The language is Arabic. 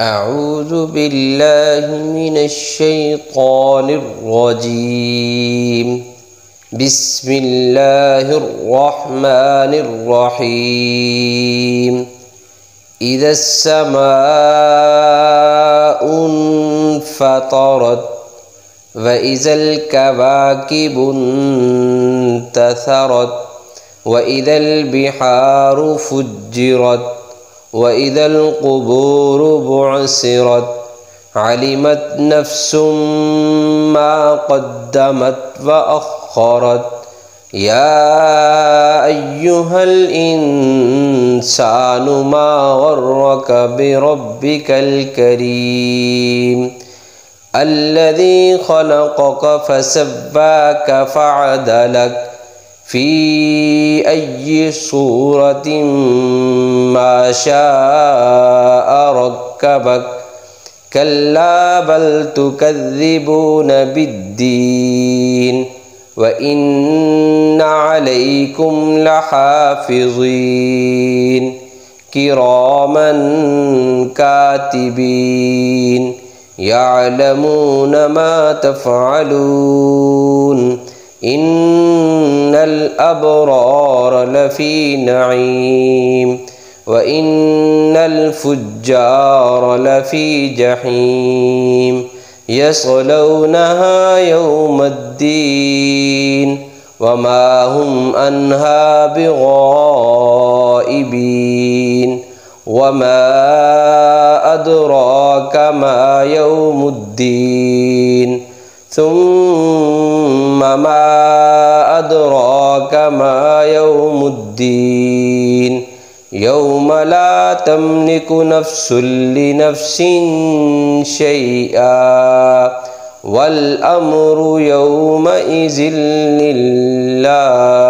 أعوذ بالله من الشيطان الرجيم. بسم الله الرحمن الرحيم. إذا السماء انفطرت وإذا الكواكب انتثرت وإذا البحار فجرت وإذا القبور بعثرت علمت نفس ما قدمت وأخرت يا أيها الإنسان ما غرك بربك الكريم الذي خلقك فسواك فعدلك في أي صورة ما شاء ركبك كلا بل تكذبون بالدين وإن عليكم لحافظين كراما كاتبين يعلمون ما تفعلون إن الأبرار لفي نعيم وإن الفجار لفي جحيم يصلونها يوم الدين وما هم عنها بغائبين وما أدراك ما يوم الدين ثم ما أدراك ما يوم الدين يوم لا تملك نفس لنفس شيئا والأمر يومئذ لله.